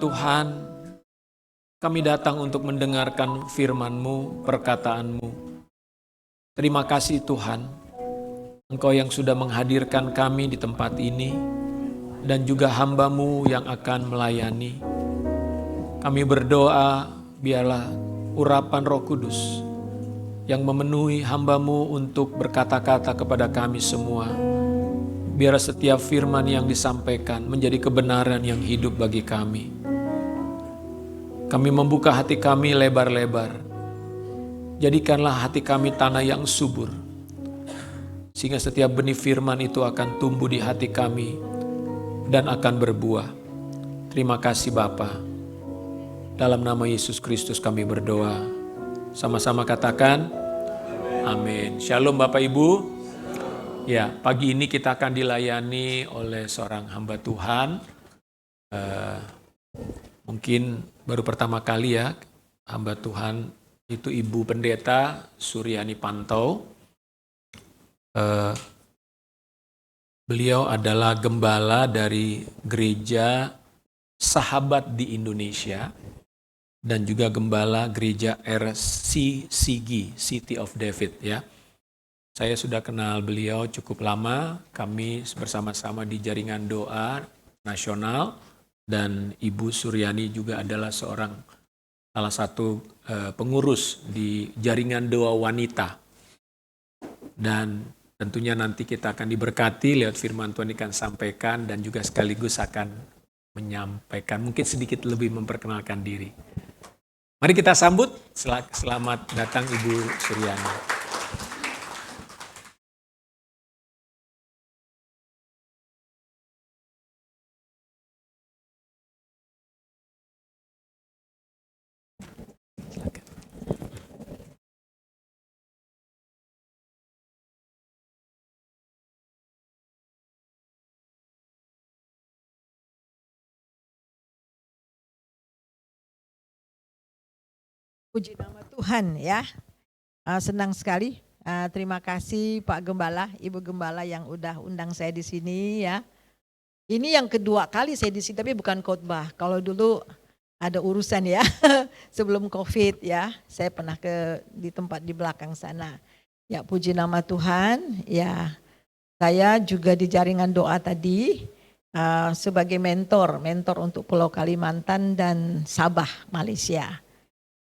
Tuhan, kami datang untuk mendengarkan firman-Mu, perkataan-Mu. Terima kasih Tuhan, Engkau yang sudah menghadirkan kami di tempat ini, dan juga hamba-Mu yang akan melayani. Kami berdoa, biarlah urapan Roh Kudus yang memenuhi hamba-Mu untuk berkata-kata kepada kami semua. Biar setiap firman yang disampaikan menjadi kebenaran yang hidup bagi kami. Kami membuka hati kami lebar-lebar. Jadikanlah hati kami tanah yang subur. Sehingga setiap benih firman itu akan tumbuh di hati kami dan akan berbuah. Terima kasih Bapa. Dalam nama Yesus Kristus kami berdoa. Sama-sama katakan, amin. Shalom Bapak Ibu. Ya, pagi ini kita akan dilayani oleh seorang hamba Tuhan. Mungkin baru pertama kali ya, hamba Tuhan itu Ibu Pendeta Suryani Pantau. Beliau adalah gembala dari gereja Sahabat di Indonesia dan juga gembala gereja RCCG, City of David ya. Saya sudah kenal beliau cukup lama, kami bersama-sama di jaringan doa nasional. Dan Ibu Suryani juga adalah salah satu pengurus di jaringan doa wanita. Dan tentunya nanti kita akan diberkati lewat firman Tuhan yang akan sampaikan dan juga sekaligus akan menyampaikan, mungkin sedikit lebih memperkenalkan diri. Mari kita sambut, selamat datang Ibu Suryani. Puji nama Tuhan ya, senang sekali. Terima kasih Pak Gembala, Ibu Gembala yang udah undang saya di sini ya. Ini yang kedua kali saya di sini, tapi bukan khotbah. Kalau dulu ada urusan ya, sebelum COVID ya, saya pernah di tempat di belakang sana. Ya puji nama Tuhan ya. Saya juga di jaringan doa tadi sebagai mentor untuk Pulau Kalimantan dan Sabah, Malaysia.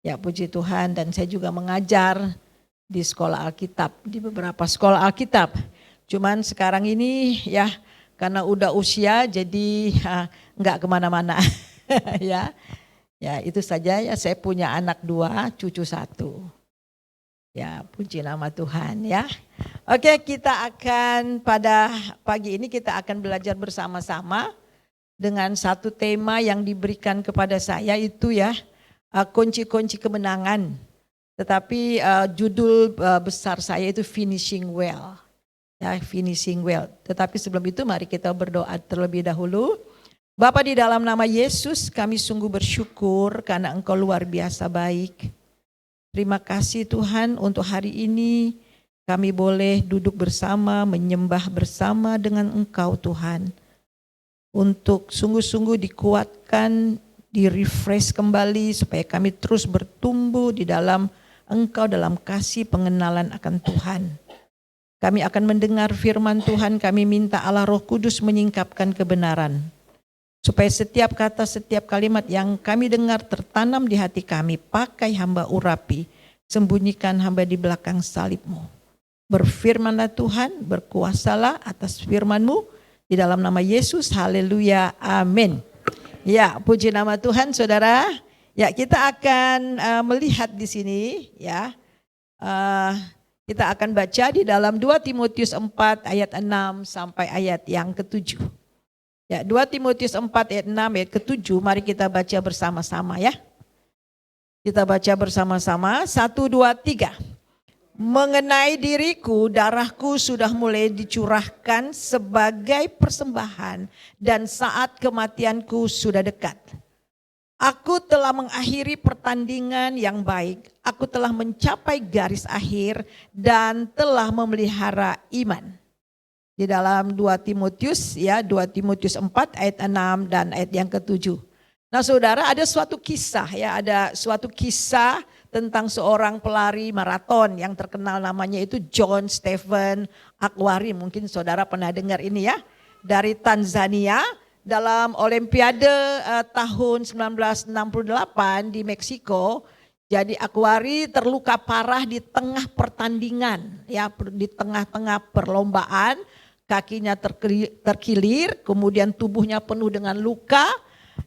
Ya puji Tuhan, dan saya juga mengajar di sekolah Alkitab, di beberapa sekolah Alkitab. Cuman sekarang ini ya karena udah usia jadi nggak kemana-mana ya. Ya itu saja ya, saya punya anak 2, cucu 1. Ya puji nama Tuhan ya. Oke, kita akan pada pagi ini kita akan belajar bersama-sama dengan satu tema yang diberikan kepada saya itu ya. Kunci-kunci kemenangan, tetapi judul besar saya itu finishing well, ya finishing well. Tetapi sebelum itu mari kita berdoa terlebih dahulu. Bapa, di dalam nama Yesus kami sungguh bersyukur karena Engkau luar biasa baik. Terima kasih Tuhan untuk hari ini kami boleh duduk bersama, menyembah bersama dengan Engkau Tuhan. Untuk sungguh-sungguh dikuatkan, di-refresh kembali supaya kami terus bertumbuh di dalam Engkau, dalam kasih pengenalan akan Tuhan. Kami akan mendengar firman Tuhan, kami minta Allah Roh Kudus menyingkapkan kebenaran. Supaya setiap kata, setiap kalimat yang kami dengar tertanam di hati kami, pakai hamba urapi, sembunyikan hamba di belakang salib-Mu. Berfirmanlah Tuhan, berkuasalah atas firman-Mu, di dalam nama Yesus, haleluya, amin. Ya, puji nama Tuhan, saudara. Ya, kita akan melihat di sini, ya. Kita akan baca di dalam 2 Timotius 4 ayat 6 sampai ayat yang ke-7. Ya, 2 Timotius 4 ayat 6 ayat ke-7, mari kita baca bersama-sama ya. Kita baca bersama-sama, 1, 2, 3. Mengenai diriku, darahku sudah mulai dicurahkan sebagai persembahan dan saat kematianku sudah dekat. Aku telah mengakhiri pertandingan yang baik. Aku telah mencapai garis akhir dan telah memelihara iman. Di dalam 2 Timotius 4 ayat 6 dan ayat yang ke-7. Nah saudara, ada suatu kisah ya, ada suatu kisah tentang seorang pelari maraton yang terkenal, namanya itu John Stephen Akhwari. Mungkin saudara pernah dengar ini ya, dari Tanzania dalam Olimpiade tahun 1968 di Meksiko. Jadi Akhwari terluka parah di tengah pertandingan ya, di tengah-tengah perlombaan, kakinya terkilir, kemudian tubuhnya penuh dengan luka.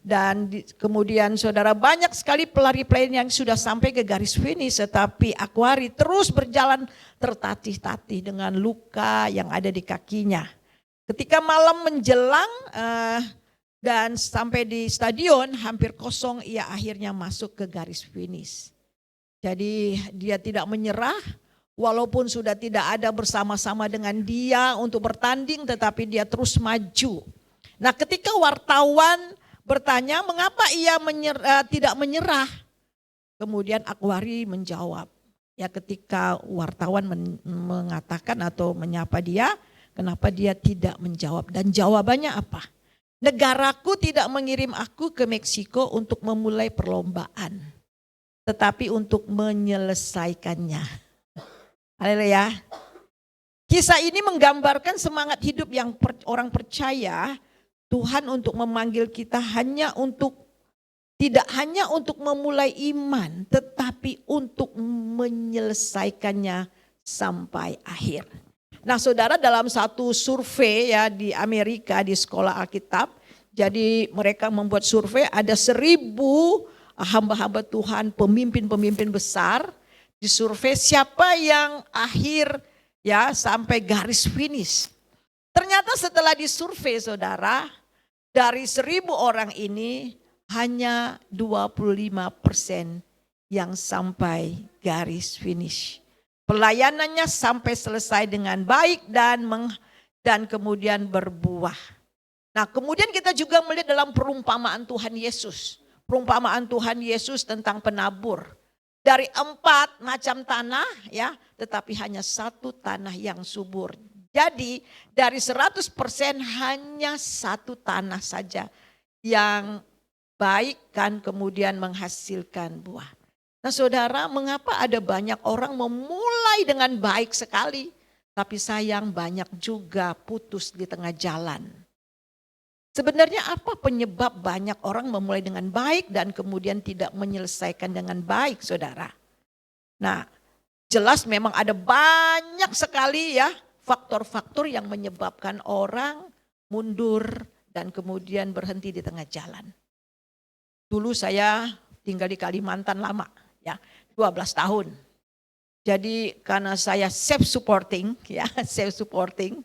Dan kemudian saudara, banyak sekali pelari-pelari yang sudah sampai ke garis finish, tetapi Akhwari terus berjalan tertatih-tatih dengan luka yang ada di kakinya. Ketika malam menjelang dan sampai di stadion hampir kosong, ia akhirnya masuk ke garis finish. Jadi dia tidak menyerah, walaupun sudah tidak ada bersama-sama dengan dia untuk bertanding, tetapi dia terus maju. Nah ketika wartawan bertanya mengapa ia tidak menyerah, kemudian Akhwari menjawab. Ya, ketika wartawan mengatakan atau menyapa dia, kenapa dia tidak menjawab? Dan jawabannya apa? Negaraku tidak mengirim aku ke Meksiko untuk memulai perlombaan, tetapi untuk menyelesaikannya. Haleluya. Kisah ini menggambarkan semangat hidup yang orang percaya. Tuhan untuk memanggil kita tidak hanya untuk memulai iman, tetapi untuk menyelesaikannya sampai akhir. Nah saudara, dalam satu survei ya di Amerika, di sekolah Alkitab, jadi mereka membuat survei, ada 1.000 hamba-hamba Tuhan, pemimpin-pemimpin besar, disurvei siapa yang akhir ya sampai garis finish. Ternyata setelah disurvei saudara, dari 1.000 orang ini hanya 25% yang sampai garis finish. Pelayanannya sampai selesai dengan baik dan kemudian berbuah. Nah kemudian kita juga melihat dalam perumpamaan Tuhan Yesus. Perumpamaan Tuhan Yesus tentang penabur. Dari 4 macam tanah ya, tetapi hanya 1 tanah yang subur. Jadi dari 100% hanya 1 tanah saja yang baik kan kemudian menghasilkan buah. Nah saudara, mengapa ada banyak orang memulai dengan baik sekali, tapi sayang banyak juga putus di tengah jalan. Sebenarnya apa penyebab banyak orang memulai dengan baik dan kemudian tidak menyelesaikan dengan baik saudara? Nah jelas memang ada banyak sekali ya faktor-faktor yang menyebabkan orang mundur dan kemudian berhenti di tengah jalan. Dulu saya tinggal di Kalimantan lama ya, 12 tahun. Jadi karena saya self-supporting ya, self-supporting.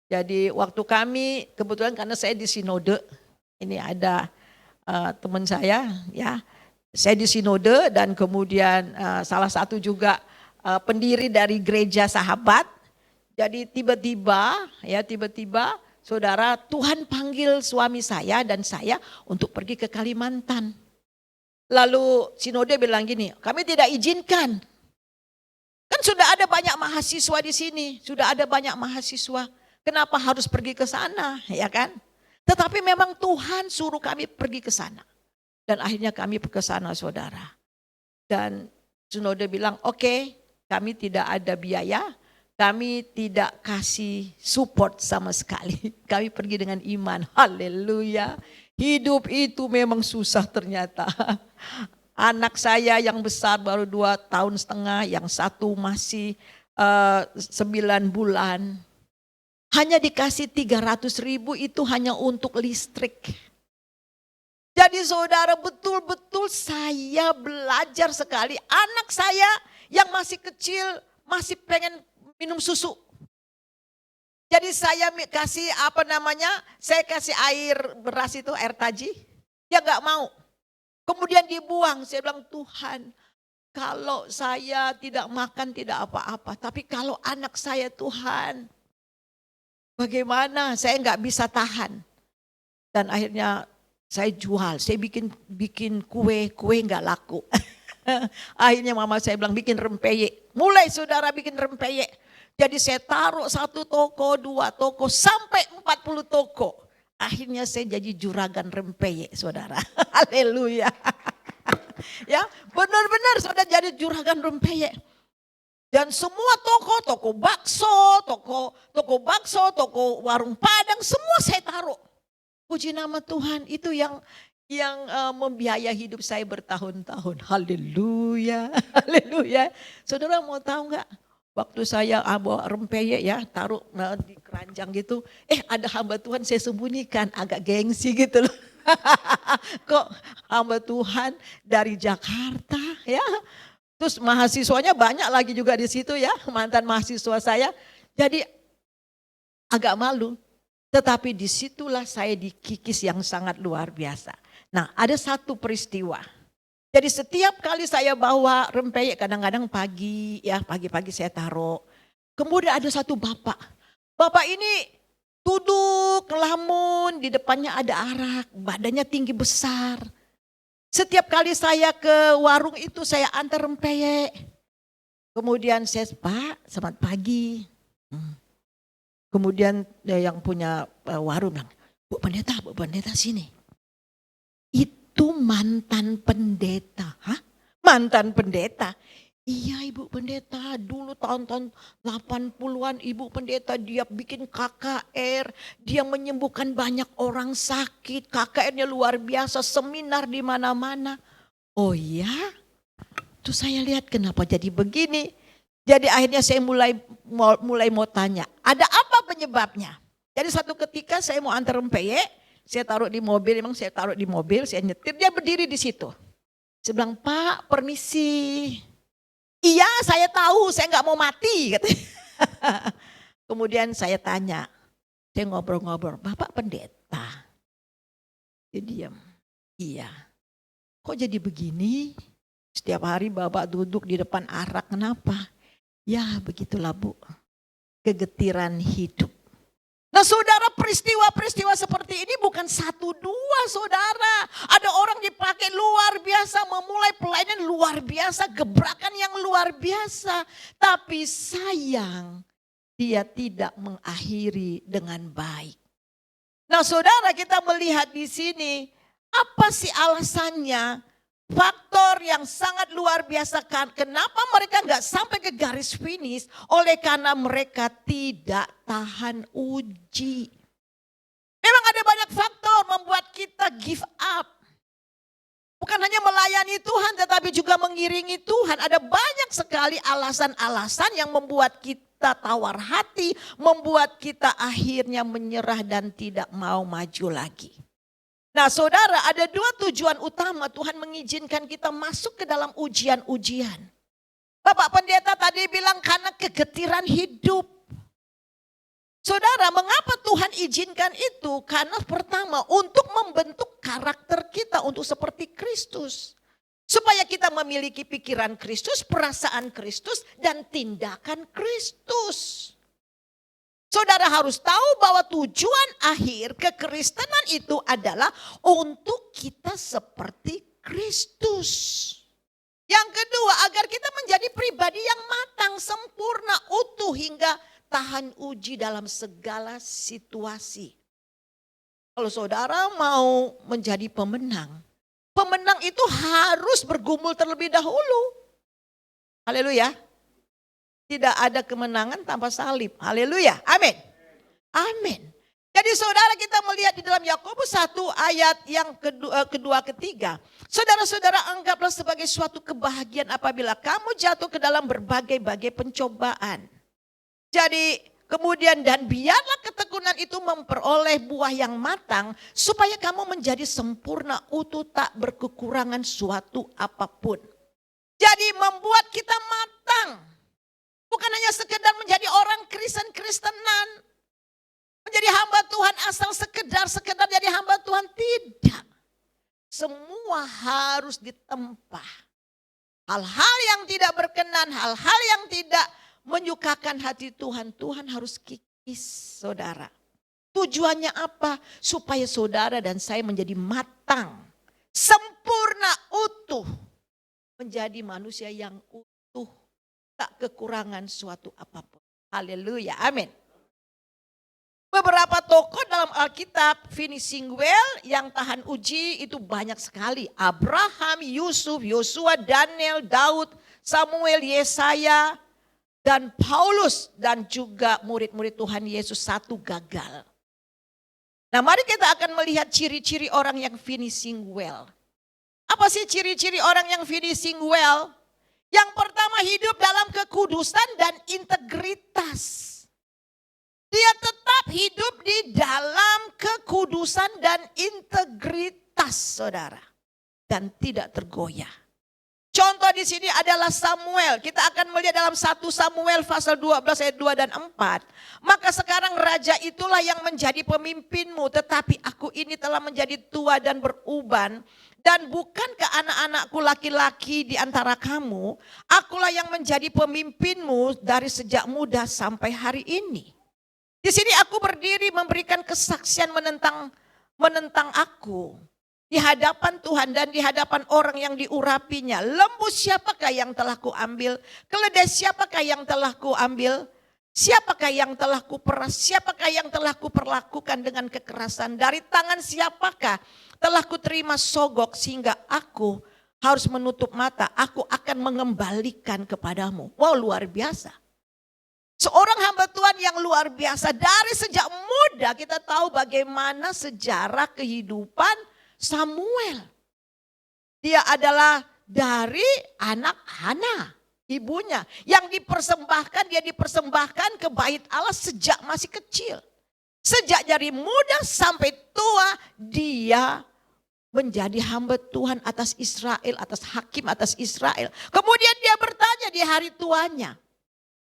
Jadi waktu kami, kebetulan karena saya di sinode, ini ada teman saya ya, saya di sinode dan kemudian salah satu juga pendiri dari gereja Sahabat. Jadi tiba-tiba saudara, Tuhan panggil suami saya dan saya untuk pergi ke Kalimantan. Lalu sinode bilang gini, kami tidak izinkan. Kan sudah ada banyak mahasiswa di sini, sudah ada banyak mahasiswa. Kenapa harus pergi ke sana, ya kan? Tetapi memang Tuhan suruh kami pergi ke sana. Dan akhirnya kami ke sana saudara. Dan sinode bilang, oke, kami tidak ada biaya. Kami tidak kasih support sama sekali. Kami pergi dengan iman. Haleluya. Hidup itu memang susah ternyata. Anak saya yang besar baru 2,5 tahun, yang satu masih 9 bulan. Hanya dikasih 300.000 itu hanya untuk listrik. Jadi saudara, betul-betul saya belajar sekali. Anak saya yang masih kecil masih pengen minum susu. Jadi saya kasih saya kasih air beras itu, air taji. Dia gak mau. Kemudian dibuang. Saya bilang, Tuhan, kalau saya tidak makan tidak apa-apa. Tapi kalau anak saya Tuhan, bagaimana? Saya gak bisa tahan. Dan akhirnya saya jual. Saya bikin kue gak laku. Akhirnya mama saya bilang bikin rempeyek. Mulai saudara bikin rempeyek. Jadi saya taruh 1 toko, 2 toko, sampai 40 toko. Akhirnya saya jadi juragan rempeyek, saudara. Haleluya. Ya, benar-benar saudara jadi juragan rempeyek. Dan semua toko bakso, toko warung Padang, semua saya taruh. Puji nama Tuhan, itu yang membiayai hidup saya bertahun-tahun. Haleluya, haleluya. Saudara mau tahu nggak? Waktu saya bawa rempeyek ya, taruh di keranjang gitu. Ada hamba Tuhan saya sembunyikan, agak gengsi gitu loh. Kok hamba Tuhan dari Jakarta ya. Terus mahasiswanya banyak lagi juga di situ ya, mantan mahasiswa saya. Jadi agak malu. Tetapi disitulah saya dikikis yang sangat luar biasa. Nah, ada satu peristiwa. Jadi setiap kali saya bawa rempeyek, kadang-kadang pagi-pagi saya taruh. Kemudian ada satu bapak. Bapak ini duduk ngelamun, di depannya ada arak, badannya tinggi besar. Setiap kali saya ke warung itu saya antar rempeyek. Kemudian saya, Pak, selamat pagi. Kemudian yang punya warung bilang, Bu Pendeta sini. Itu mantan pendeta. Hah? Mantan pendeta? Iya Ibu Pendeta, dulu tahun-tahun 80-an Ibu Pendeta dia bikin KKR, dia menyembuhkan banyak orang sakit, KKR-nya luar biasa, seminar di mana-mana. Oh iya? Tuh saya lihat kenapa jadi begini. Jadi akhirnya saya mulai mau tanya, ada apa penyebabnya? Jadi satu ketika saya mau antar rempeyek, saya taruh di mobil, saya nyetir, dia berdiri di situ. Saya bilang, Pak permisi. Iya saya tahu, saya nggak mau mati. Katanya. Kemudian saya tanya, saya ngobrol-ngobrol, Bapak pendeta? Dia diam, iya. Kok jadi begini? Setiap hari Bapak duduk di depan arak, kenapa? Ya begitulah Bu, kegetiran hidup. Nah saudara, peristiwa-peristiwa seperti ini bukan satu dua saudara. Ada orang dipakai luar biasa, memulai pelayanan luar biasa, gebrakan yang luar biasa. Tapi sayang, dia tidak mengakhiri dengan baik. Nah saudara, kita melihat di sini, apa sih alasannya? Faktor yang sangat luar biasa, kenapa mereka nggak sampai ke garis finish? Oleh karena mereka tidak tahan uji. Memang ada banyak faktor membuat kita give up. Bukan hanya melayani Tuhan tetapi juga mengiringi Tuhan. Ada banyak sekali alasan-alasan yang membuat kita tawar hati, membuat kita akhirnya menyerah dan tidak mau maju lagi. Nah saudara, ada dua tujuan utama Tuhan mengizinkan kita masuk ke dalam ujian-ujian. Bapak pendeta tadi bilang karena kegetiran hidup. Saudara, mengapa Tuhan izinkan itu? Karena pertama untuk membentuk karakter kita untuk seperti Kristus. Supaya kita memiliki pikiran Kristus, perasaan Kristus, dan tindakan Kristus. Saudara harus tahu bahwa tujuan akhir kekristenan itu adalah untuk kita seperti Kristus. Yang kedua, agar kita menjadi pribadi yang matang, sempurna, utuh hingga tahan uji dalam segala situasi. Kalau saudara mau menjadi pemenang, pemenang itu harus bergumul terlebih dahulu. Haleluya. Tidak ada kemenangan tanpa salib. Haleluya. Amin. Amin. Jadi saudara, kita melihat di dalam Yakobus 1 ayat yang kedua ketiga. Saudara-saudara, anggaplah sebagai suatu kebahagiaan apabila kamu jatuh ke dalam berbagai-bagai pencobaan. Jadi kemudian dan biarlah ketekunan itu memperoleh buah yang matang supaya kamu menjadi sempurna, utuh, tak berkekurangan suatu apapun. Jadi membuat kita matang. Bukan hanya sekedar menjadi orang Kristen-Kristenan. Menjadi hamba Tuhan asal sekedar jadi hamba Tuhan. Tidak. Semua harus ditempa. Hal-hal yang tidak berkenan, hal-hal yang tidak menyukakan hati Tuhan. Tuhan harus kikis saudara. Tujuannya apa? Supaya saudara dan saya menjadi matang. Sempurna, utuh. Menjadi manusia yang utuh. Tak kekurangan suatu apapun. Haleluya, amin. Beberapa tokoh dalam Alkitab finishing well yang tahan uji itu banyak sekali. Abraham, Yusuf, Yosua, Daniel, Daud, Samuel, Yesaya, dan Paulus. Dan juga murid-murid Tuhan Yesus satu gagal. Nah, mari kita akan melihat ciri-ciri orang yang finishing well. Apa sih ciri-ciri orang yang finishing well? Yang pertama, hidup dalam kekudusan dan integritas. Dia tetap hidup di dalam kekudusan dan integritas, saudara. Dan tidak tergoyah. Contoh di sini adalah Samuel. Kita akan melihat dalam 1 Samuel pasal 12 ayat 2 dan 4. Maka sekarang raja itulah yang menjadi pemimpinmu. Tetapi aku ini telah menjadi tua dan beruban. Dan bukankah anak-anakku laki-laki di antara kamu? Akulah yang menjadi pemimpinmu dari sejak muda sampai hari ini. Di sini aku berdiri memberikan kesaksian menentang aku. Di hadapan Tuhan dan di hadapan orang yang diurapinya. Lembu siapakah yang telah kuambil? Keledai siapakah yang telah kuambil? Siapakah yang telah kuperas? Siapakah yang telah kuperlakukan dengan kekerasan? Dari tangan siapakah telah kuterima sogok sehingga aku harus menutup mata? Aku akan mengembalikan kepadamu. Wow, luar biasa. Seorang hamba Tuhan yang luar biasa. Dari sejak muda kita tahu bagaimana sejarah kehidupan Samuel. Dia adalah dari anak Hana, ibunya. Yang dia dipersembahkan ke bait Allah sejak masih kecil. Sejak dari muda sampai tua dia menjadi hamba Tuhan atas Israel, atas hakim atas Israel. Kemudian dia bertanya di hari tuanya.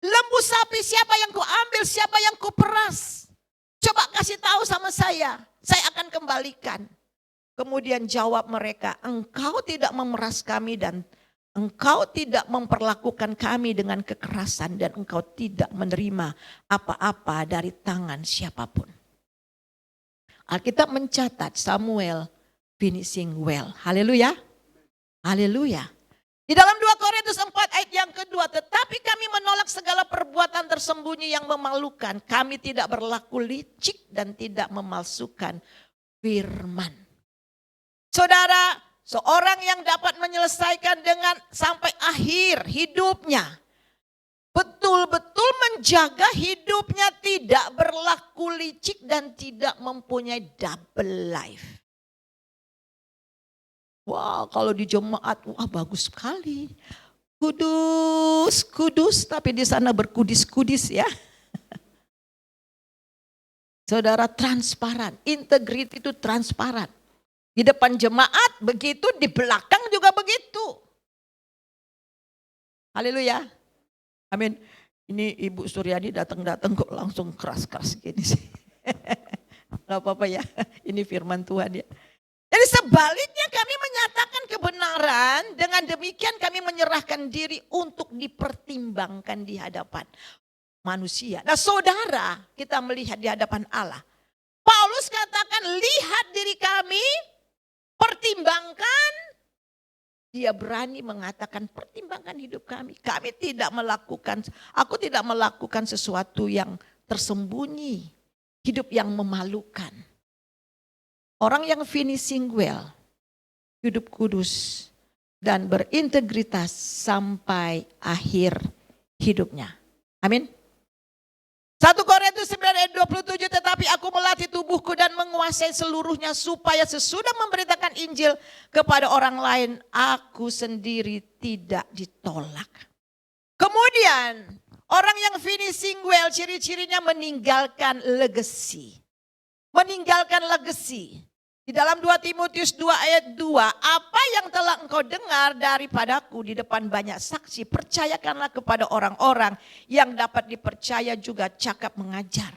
Lembu sapi siapa yang kau ambil, siapa yang kau peras? Coba kasih tahu sama saya akan kembalikan. Kemudian jawab mereka, engkau tidak memeras kami dan engkau tidak memperlakukan kami dengan kekerasan dan engkau tidak menerima apa-apa dari tangan siapapun. Alkitab mencatat Samuel finishing well. Haleluya. Haleluya. Di dalam 2 Korintus 4 ayat yang kedua, tetapi kami menolak segala perbuatan tersembunyi yang memalukan. Kami tidak berlaku licik dan tidak memalsukan firman. Saudara, seorang yang dapat menyelesaikan dengan sampai akhir hidupnya. Betul-betul menjaga hidupnya tidak berlaku licik dan tidak mempunyai double life. Wah, kalau di jemaat, wah bagus sekali. Kudus, kudus, tapi di sana berkudis-kudis ya. Saudara, transparan, integritas itu transparan. Di depan jemaat begitu, di belakang juga begitu. Haleluya. Amin. Ini Ibu Suryani datang-datang kok langsung keras-keras gini sih. Gak apa-apa ya, ini firman Tuhan ya. Jadi sebaliknya kami menyatakan kebenaran, dengan demikian kami menyerahkan diri untuk dipertimbangkan di hadapan manusia. Nah saudara, kita melihat di hadapan Allah. Paulus katakan, lihat diri kami, pertimbangkan. Dia berani mengatakan, pertimbangkan hidup kami. Aku tidak melakukan sesuatu yang tersembunyi, hidup yang memalukan. Orang yang finishing well, hidup kudus dan berintegritas sampai akhir hidupnya. Amin. 1 Korintus 9 ayat 27, tetapi aku melatih tubuhku dan menguasai seluruhnya supaya sesudah memberitakan Injil kepada orang lain, aku sendiri tidak ditolak. Kemudian orang yang finishing well ciri-cirinya meninggalkan legacy. Meninggalkan legacy. Di dalam 2 Timotius 2 ayat 2, apa yang telah engkau dengar daripadaku di depan banyak saksi, percayakanlah kepada orang-orang yang dapat dipercaya juga cakap mengajar.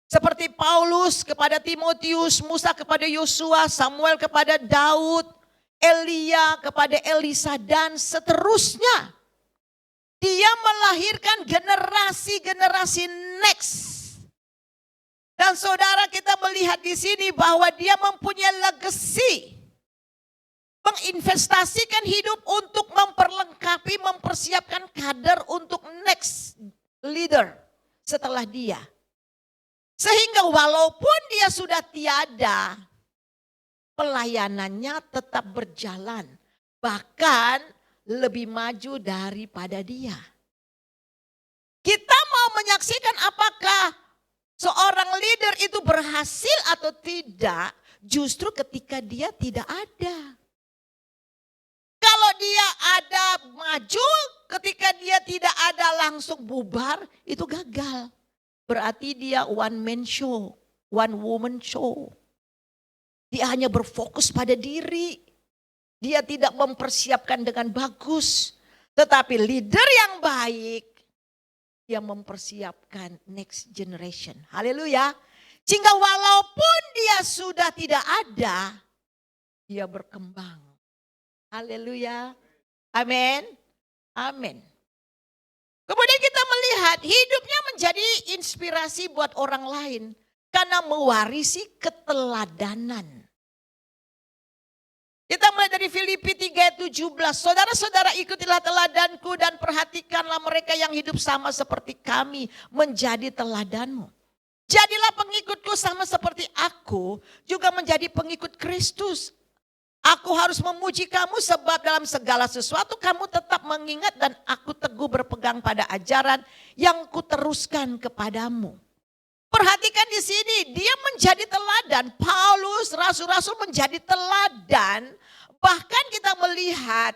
Seperti Paulus kepada Timotius, Musa kepada Yosua, Samuel kepada Daud, Elia kepada Elisa dan seterusnya. Dia melahirkan generasi-generasi next. Dan saudara, kita melihat di sini bahwa dia mempunyai legacy. Menginvestasikan hidup untuk memperlengkapi, mempersiapkan kader untuk next leader setelah dia. Sehingga walaupun dia sudah tiada, pelayanannya tetap berjalan. Bahkan lebih maju daripada dia. Kita mau menyaksikan apakah seorang leader itu berhasil atau tidak, justru ketika dia tidak ada. Kalau dia ada maju, ketika dia tidak ada langsung bubar, itu gagal. Berarti dia one man show, one woman show. Dia hanya berfokus pada diri. Dia tidak mempersiapkan dengan bagus. Tetapi leader yang baik, dia mempersiapkan next generation. Haleluya. Sehingga walaupun dia sudah tidak ada, dia berkembang. Haleluya. Amin. Amin. Kemudian kita melihat hidupnya menjadi inspirasi buat orang lain. Karena mewarisi keteladanan. Kita mulai dari Filipi 3:17. Saudara-saudara, ikutilah teladanku dan perhatikanlah mereka yang hidup sama seperti kami, menjadi teladanmu. Jadilah pengikutku sama seperti aku juga menjadi pengikut Kristus. Aku harus memuji kamu sebab dalam segala sesuatu kamu tetap mengingat dan aku teguh berpegang pada ajaran yang kuteruskan kepadamu. Perhatikan di sini, dia menjadi teladan. Paulus, rasul-rasul menjadi teladan. Bahkan kita melihat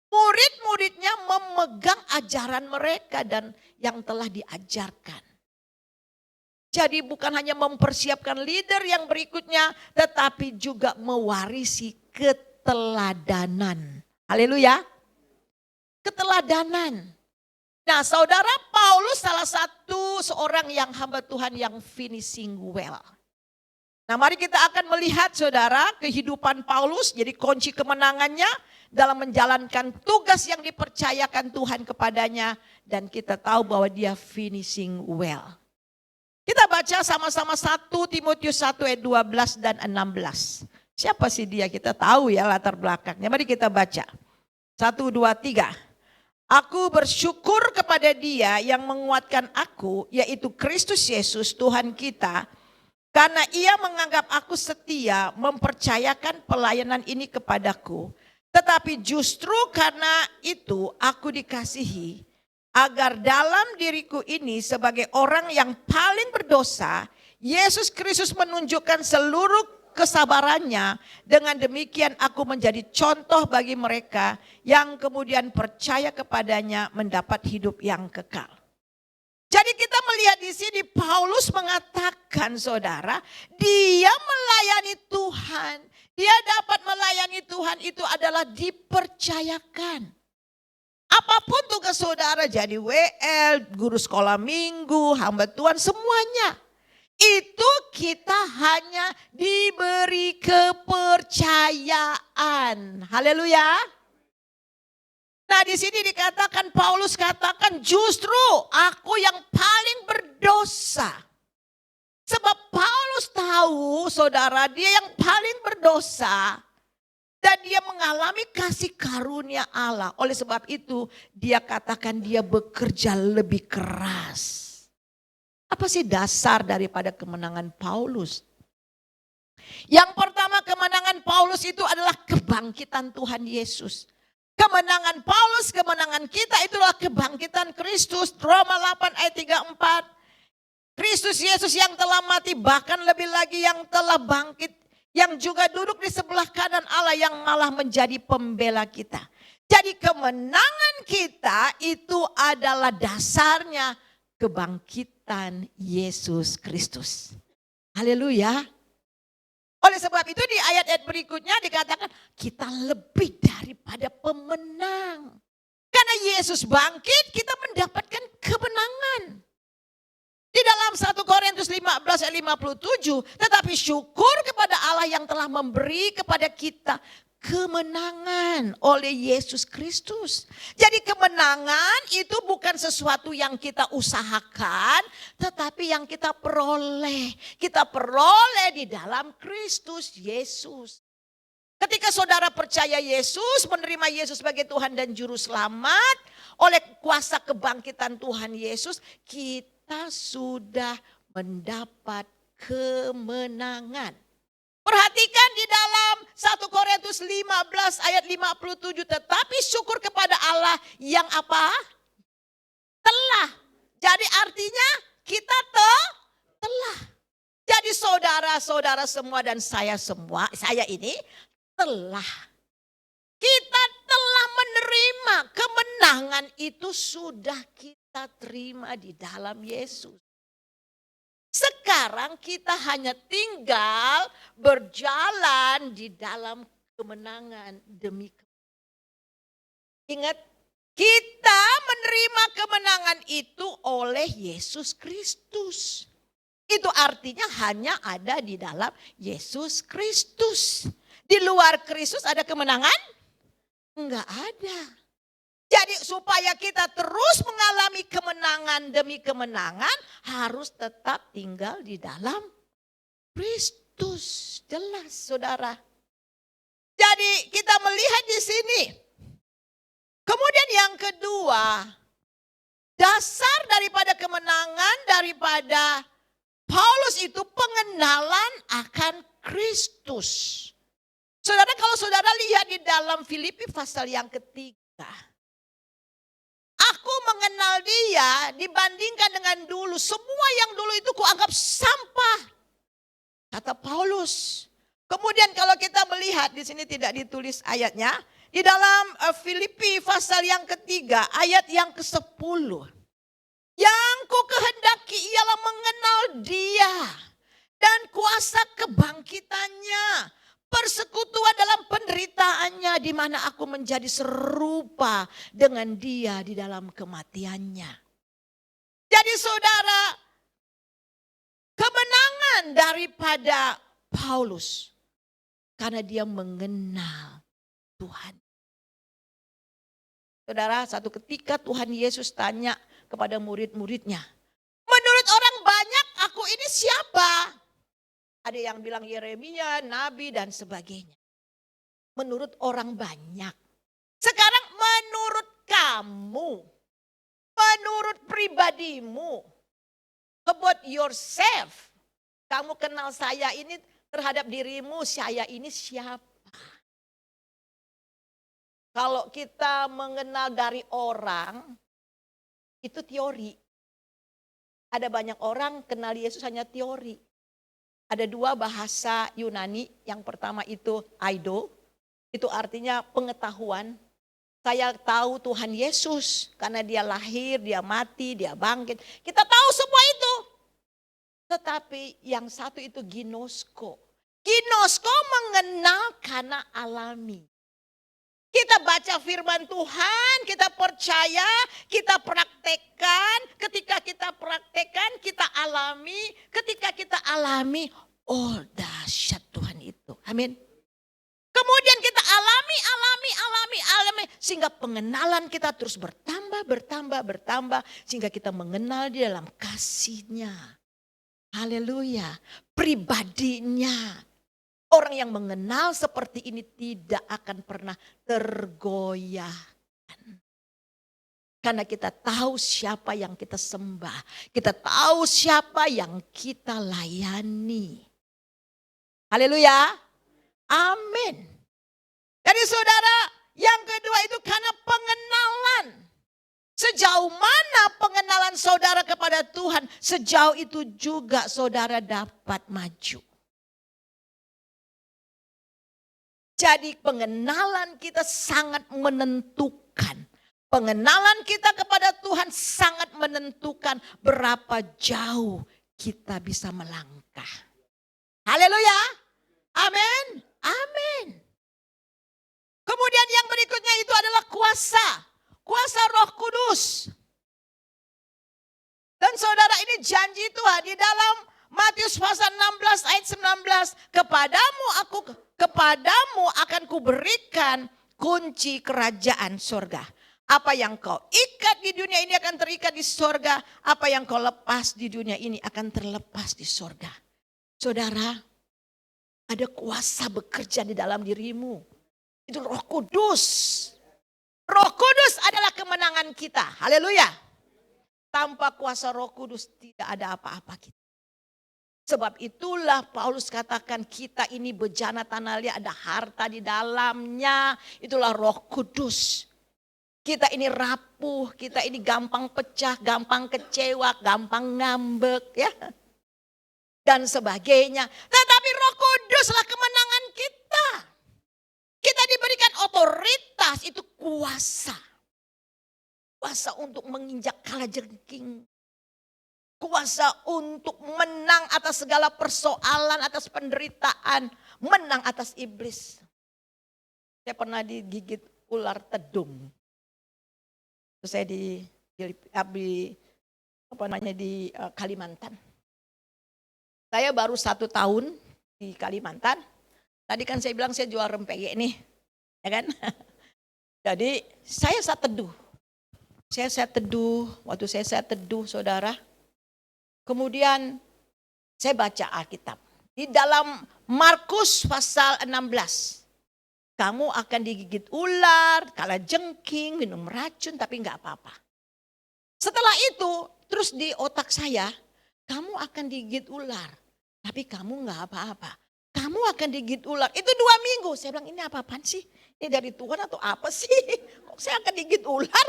murid-muridnya memegang ajaran mereka dan yang telah diajarkan. Jadi bukan hanya mempersiapkan leader yang berikutnya, tetapi juga mewarisi keteladanan. Haleluya. Keteladanan. Nah, saudara, Paulus salah satu seorang yang hamba Tuhan yang finishing well. Nah, mari kita akan melihat saudara kehidupan Paulus, jadi kunci kemenangannya dalam menjalankan tugas yang dipercayakan Tuhan kepadanya. Dan kita tahu bahwa dia finishing well. Kita baca sama-sama 1 Timotius 1 ayat 12 dan 16. Siapa sih dia? Kita tahu ya latar belakangnya. Mari kita baca. 1, 2, 3. Aku bersyukur kepada Dia yang menguatkan aku, yaitu Kristus Yesus Tuhan kita. Karena Ia menganggap aku setia mempercayakan pelayanan ini kepadaku. Tetapi justru karena itu aku dikasihi. Agar dalam diriku ini sebagai orang yang paling berdosa, Yesus Kristus menunjukkan seluruh kesabarannya. Dengan demikian aku menjadi contoh bagi mereka yang kemudian percaya kepadanya mendapat hidup yang kekal. Jadi kita melihat di sini Paulus mengatakan saudara, dia melayani Tuhan. Dia dapat melayani Tuhan itu adalah dipercayakan. Apapun tugas saudara, jadi WL, guru sekolah minggu, hamba Tuhan, semuanya. Itu kita hanya diberi kepercayaan. Haleluya. Nah, di sini dikatakan, Paulus katakan justru aku yang paling berdosa. Sebab Paulus tahu saudara, dia yang paling berdosa. Dan dia mengalami kasih karunia Allah. Oleh sebab itu dia katakan dia bekerja lebih keras. Apa sih dasar daripada kemenangan Paulus? Yang pertama, kemenangan Paulus itu adalah kebangkitan Tuhan Yesus. Kemenangan Paulus, kemenangan kita itulah kebangkitan Kristus. Roma 8 ayat 34. Kristus Yesus yang telah mati, bahkan lebih lagi yang telah bangkit, yang juga duduk di sebelah kanan Allah yang malah menjadi pembela kita. Jadi kemenangan kita itu adalah dasarnya kebangkitan Yesus Kristus. Haleluya. Oleh sebab itu di ayat-ayat berikutnya dikatakan kita lebih daripada pemenang. Karena Yesus bangkit, kita mendapatkan kemenangan. Di dalam 1 Korintus 15 ayat 57, tetapi syukur kepada Allah yang telah memberi kepada kita kemenangan oleh Yesus Kristus. Jadi kemenangan itu bukan sesuatu yang kita usahakan, tetapi yang kita peroleh. Kita peroleh di dalam Kristus Yesus. Ketika saudara percaya Yesus, menerima Yesus sebagai Tuhan dan Juru Selamat, oleh kuasa kebangkitan Tuhan Yesus, kita sudah mendapat kemenangan. Perhatikan di dalam 1 Korintus 15 ayat 57. Tetapi syukur kepada Allah yang apa? Telah. Jadi artinya kita telah. Jadi saudara-saudara semua dan saya ini telah. Kita telah menerima kemenangan itu sudah kita terima di dalam Yesus. Sekarang kita hanya tinggal berjalan di dalam kemenangan demi kemenangan. Ingat, kita menerima kemenangan itu oleh Yesus Kristus. Itu artinya hanya ada di dalam Yesus Kristus. Di luar Kristus ada kemenangan? Enggak ada. Jadi supaya kita terus mengalami kemenangan demi kemenangan, harus tetap tinggal di dalam Kristus. Jelas saudara. Jadi kita melihat di sini. Kemudian yang kedua, dasar daripada kemenangan daripada Paulus itu pengenalan akan Kristus. Saudara, kalau saudara lihat di dalam Filipi pasal yang ketiga. Aku mengenal dia dibandingkan dengan dulu. Semua yang dulu itu kuanggap sampah. Kata Paulus. Kemudian kalau kita melihat, di sini tidak ditulis ayatnya. Di dalam Filipi pasal yang ketiga ayat yang ke-10. Yang ku kehendaki ialah mengenal dia. Dan kuasa kebangkitannya. Persekutuan dalam penderitaannya, di mana aku menjadi serupa dengan dia di dalam kematiannya. Jadi saudara, kemenangan daripada Paulus karena dia mengenal Tuhan. Saudara, satu ketika Tuhan Yesus tanya kepada murid-muridnya, menurut orang banyak aku ini siapa? Ada yang bilang Yeremia, Nabi dan sebagainya. Menurut orang banyak. Sekarang menurut kamu, menurut pribadimu, about yourself. Kamu kenal saya ini terhadap dirimu, saya ini siapa? Kalau kita mengenal dari orang, itu teori. Ada banyak orang kenal Yesus hanya teori. Ada dua bahasa Yunani, yang pertama itu aido, itu artinya pengetahuan. Saya tahu Tuhan Yesus karena dia lahir, dia mati, dia bangkit. Kita tahu semua itu. Tetapi yang satu itu ginosko. Ginosko mengenal karena alami. Kita baca firman Tuhan, kita percaya, kita praktekkan. Ketika kita praktekkan, kita alami. Ketika kita alami, oh dahsyat Tuhan itu. Amin. Kemudian kita alami. Sehingga pengenalan kita terus bertambah. Sehingga kita mengenal di dalam kasih-Nya. Haleluya. Pribadinya. Orang yang mengenal seperti ini tidak akan pernah tergoyahkan. Karena kita tahu siapa yang kita sembah. Kita tahu siapa yang kita layani. Haleluya. Amin. Jadi saudara, yang kedua itu karena pengenalan. Sejauh mana pengenalan saudara kepada Tuhan, sejauh itu juga saudara dapat maju. Jadi pengenalan kita sangat menentukan. Pengenalan kita kepada Tuhan sangat menentukan berapa jauh kita bisa melangkah. Haleluya. Amin. Amin. Kemudian yang berikutnya itu adalah kuasa. Kuasa Roh Kudus. Dan saudara, ini janji Tuhan di dalam Matius pasal 16 ayat 19. Kepadamu akan kuberikan kunci kerajaan surga. Apa yang kau ikat di dunia ini akan terikat di surga. Apa yang kau lepas di dunia ini akan terlepas di surga. Saudara, ada kuasa bekerja di dalam dirimu. Itu Roh Kudus. Roh Kudus adalah kemenangan kita. Haleluya. Tanpa kuasa Roh Kudus tidak ada apa-apa kita. Sebab itulah Paulus katakan kita ini bejana tanah liat, ada harta di dalamnya. Itulah Roh Kudus. Kita ini rapuh, kita ini gampang pecah, gampang kecewa, gampang ngambek ya. Dan sebagainya. Tetapi Roh Kuduslah kemenangan kita. Kita diberikan otoritas, itu kuasa. Kuasa untuk menginjak kalajengking. Kuasa untuk menang atas segala persoalan, atas penderitaan. Menang atas iblis. Saya pernah digigit ular tedung. Terus saya di Kalimantan. Saya baru 1 tahun di Kalimantan. Tadi kan saya bilang saya jual rempeyek nih. Ya kan? Jadi saya saat teduh. Waktu saya teduh saudara. Kemudian saya baca Alkitab. Di dalam Markus pasal 16. Kamu akan digigit ular, kalajengking, minum racun tapi enggak apa-apa. Setelah itu terus di otak saya, kamu akan digigit ular tapi kamu enggak apa-apa. Kamu akan digigit ular. Itu 2 minggu. Saya bilang ini apa-apaan sih? Ini dari Tuhan atau apa sih? Kok saya akan digigit ular?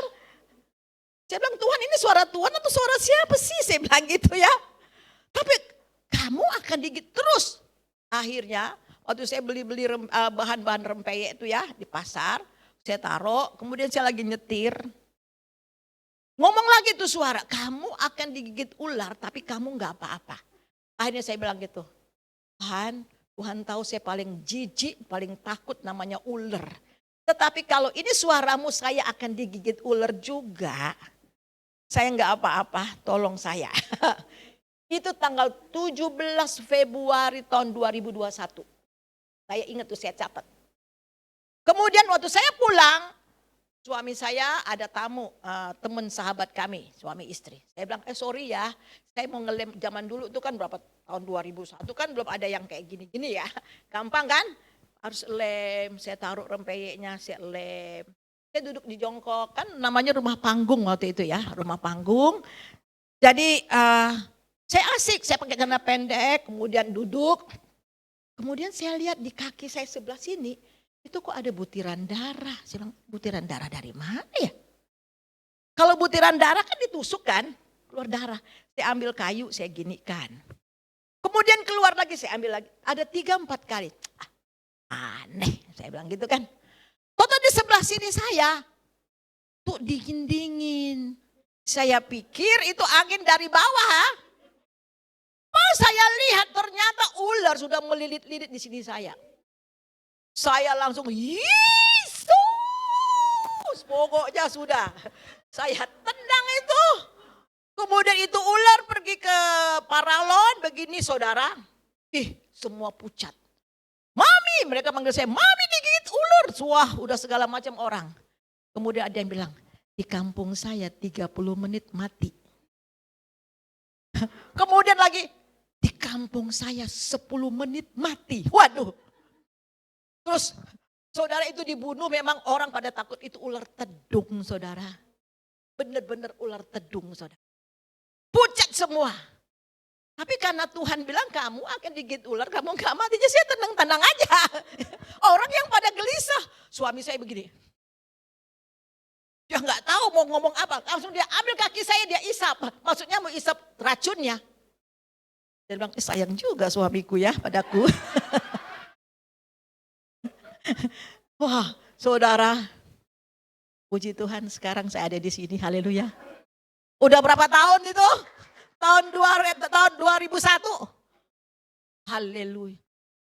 Saya bilang Tuhan ini suara Tuhan atau suara siapa sih? Saya bilang gitu ya. Tapi kamu akan digigit terus. Akhirnya waktu saya beli-beli bahan-bahan rempeyek itu ya di pasar. Saya taruh, kemudian saya lagi nyetir. Ngomong lagi tuh suara, kamu akan digigit ular tapi kamu gak apa-apa. Akhirnya saya bilang gitu, Tuhan tahu saya paling jijik, paling takut namanya ular. Tetapi kalau ini suaramu saya akan digigit ular juga. Saya nggak apa-apa, tolong saya. Itu tanggal 17 Februari tahun 2021. Saya ingat tuh, saya catat. Kemudian waktu saya pulang, suami saya ada tamu, teman sahabat kami, suami istri. Saya bilang, sorry ya, saya mau ngelem, zaman dulu itu kan berapa tahun 2001 kan belum ada yang kayak gini-gini ya. Gampang kan? Harus lem, saya taruh rempeyeknya, saya lem. Saya duduk di jongkok, kan namanya rumah panggung waktu itu ya, rumah panggung. Jadi saya asik, saya pakai celana pendek, kemudian duduk. Kemudian saya lihat di kaki saya sebelah sini, itu kok ada butiran darah. Saya bilang, butiran darah dari mana ya? Kalau butiran darah kan ditusuk kan, keluar darah. Saya ambil kayu, saya ginikan. Kemudian keluar lagi, saya ambil lagi. Ada 3-4 kali. Aneh, saya bilang gitu kan. Toto di sebelah sini saya, tuh dingin-dingin. Saya pikir itu angin dari bawah. Oh, saya lihat ternyata ular sudah melilit-lilit di sini saya. Saya langsung, Yesus, pokoknya sudah. Saya tendang itu. Kemudian itu ular pergi ke paralon, begini saudara. Semua pucat. Mami, mereka manggil saya, Mami digigit ular. Wah, udah segala macam orang. Kemudian ada yang bilang, di kampung saya 30 menit mati. Kemudian lagi, di kampung saya 10 menit mati. Waduh. Terus saudara itu dibunuh, memang orang pada takut itu ular tedung saudara. Benar-benar ular tedung saudara. Pucat semua. Tapi karena Tuhan bilang kamu akan digigit ular, kamu gak mati. Jadi saya tenang-tenang aja. Orang yang pada gelisah. Suami saya begini. Dia gak tahu mau ngomong apa. Langsung dia ambil kaki saya, dia isap. Maksudnya mau isap racunnya. Dia bilang, sayang juga suamiku ya padaku. Wah saudara. Puji Tuhan sekarang saya ada di sini. Haleluya. Udah berapa tahun itu? Tahun 2001. Haleluya.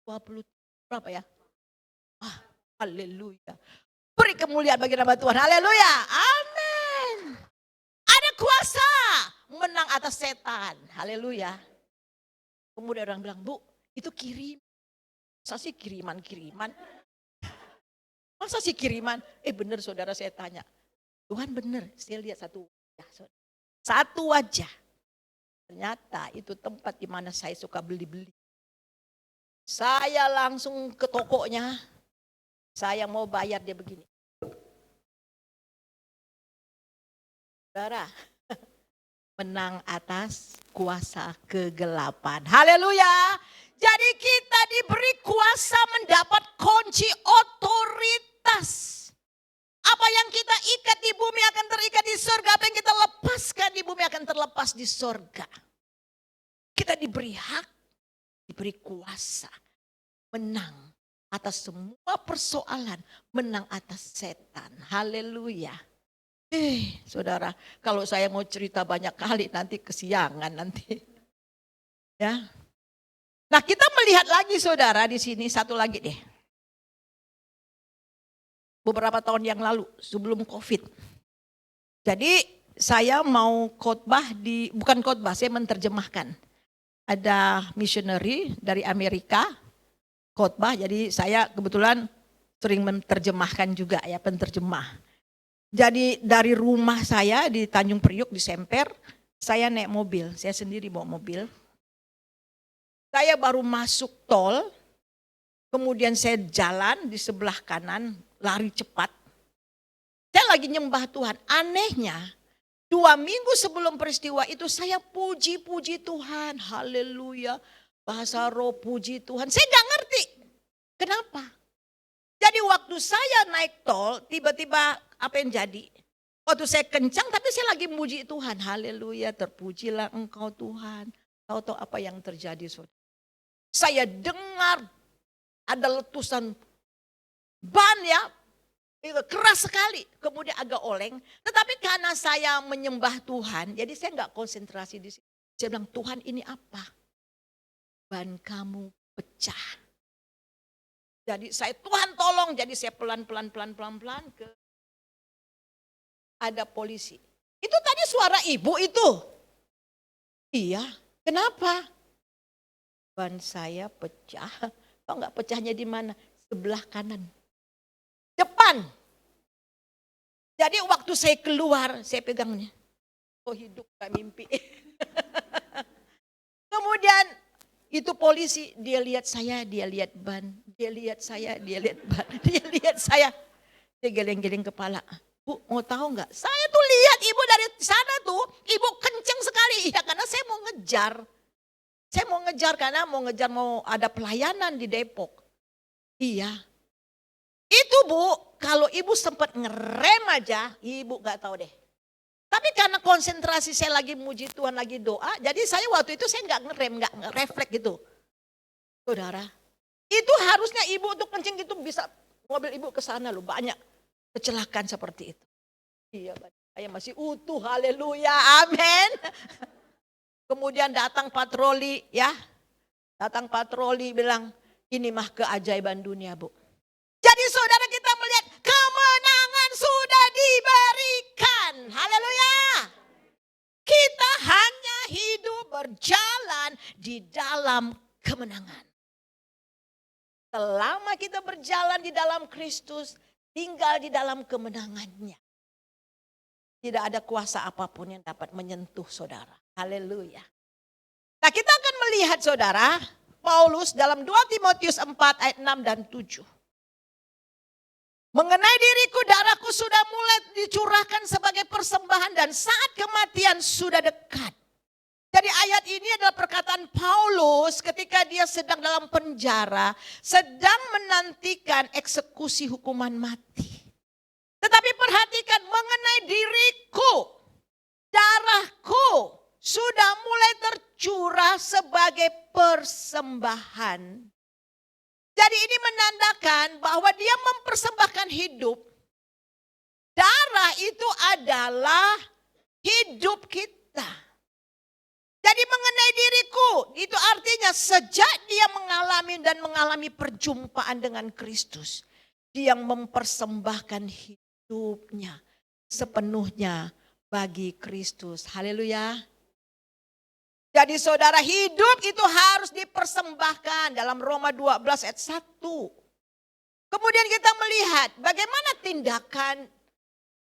20 berapa ya? Haleluya. Beri kemuliaan bagi nama Tuhan. Haleluya. Amin. Ada kuasa menang atas setan. Haleluya. Kemudian orang bilang, Bu, itu kirim. Masa sih kiriman-kiriman? Masa sih kiriman? Benar saudara, saya tanya. Tuhan benar, saya lihat satu wajah. Satu wajah. Ternyata itu tempat di mana saya suka beli-beli. Saya langsung ke tokonya. Saya mau bayar, dia begini. Saudara, menang atas kuasa kegelapan. Haleluya. Jadi kita diberi kuasa mendapat kunci otoritas. Apa yang kita ikat di bumi akan terikat di surga. Apa yang kita lepaskan di bumi akan terlepas di surga. Kita diberi hak, diberi kuasa. Menang atas semua persoalan. Menang atas setan. Haleluya. Saudara, kalau saya mau cerita banyak kali nanti kesiangan nanti. Ya. Nah, kita melihat lagi saudara di sini satu lagi deh. Beberapa tahun yang lalu sebelum COVID. Jadi saya mau khotbah bukan khotbah, saya menerjemahkan. Ada missionary dari Amerika khotbah, jadi saya kebetulan sering menerjemahkan juga ya, penterjemah. Jadi dari rumah saya di Tanjung Priuk di Semper, saya naik mobil, saya sendiri bawa mobil. Saya baru masuk tol, kemudian saya jalan di sebelah kanan, lari cepat. Saya lagi nyembah Tuhan. Anehnya, 2 minggu sebelum peristiwa itu saya puji-puji Tuhan. Haleluya. Bahasa roh puji Tuhan. Saya gak ngerti. Kenapa? Jadi waktu saya naik tol, tiba-tiba apa yang jadi? Waktu saya kencang tapi saya lagi muji Tuhan. Haleluya, terpujilah Engkau Tuhan. Tahu-tahu apa yang terjadi, saudara? Saya dengar ada letusan ban ya, keras sekali, kemudian agak oleng. Tetapi karena saya menyembah Tuhan, jadi saya nggak konsentrasi di situ. Saya bilang, Tuhan ini apa? Ban kamu pecah. Jadi saya, Tuhan tolong, jadi saya pelan-pelan ke ada polisi. Itu tadi suara ibu itu. Iya, kenapa? Ban saya pecah. Kok nggak pecahnya di mana? Sebelah kanan. Depan. Jadi waktu saya keluar, saya pegangnya. Oh, hidup gak mimpi. Kemudian itu polisi, dia lihat saya, dia lihat ban. Dia lihat saya, dia lihat ban. Dia lihat saya. Dia geleng-geleng kepala. Bu, mau tahu nggak? Saya tuh lihat ibu dari sana tuh, ibu kenceng sekali. Ya karena saya mau ngejar. Saya mau ngejar karena mau ada pelayanan di Depok. Iya. Itu Bu, kalau ibu sempat ngerem aja, ibu gak tahu deh. Tapi karena konsentrasi saya lagi muji Tuhan, lagi doa, jadi saya waktu itu saya gak ngerem, gak refleks gitu. Saudara, itu harusnya ibu untuk kencing gitu bisa mobil ibu ke sana loh, banyak kecelakaan seperti itu. Iya, saya masih utuh, haleluya, amin. Kemudian datang patroli ya, bilang ini mah keajaiban dunia Bu. Jadi saudara kita melihat kemenangan sudah diberikan. Haleluya. Kita hanya hidup berjalan di dalam kemenangan. Selama kita berjalan di dalam Kristus, tinggal di dalam kemenangannya. Tidak ada kuasa apapun yang dapat menyentuh saudara. Haleluya. Nah, kita akan melihat saudara, Paulus dalam 2 Timotius 4 ayat 6 dan 7. Mengenai diriku, darahku sudah mulai dicurahkan sebagai persembahan dan saat kematian sudah dekat. Jadi ayat ini adalah perkataan Paulus ketika dia sedang dalam penjara, sedang menantikan eksekusi hukuman mati. Tetapi perhatikan, mengenai diriku, darahku sudah mulai tercurah sebagai persembahan. Jadi ini menandakan bahwa dia mempersembahkan hidup. Darah itu adalah hidup kita. Jadi mengenai diriku, itu artinya sejak dia mengalami perjumpaan dengan Kristus, dia mempersembahkan hidupnya sepenuhnya bagi Kristus. Haleluya. Jadi saudara, hidup itu harus dipersembahkan dalam Roma 12 ayat 1. Kemudian kita melihat bagaimana tindakan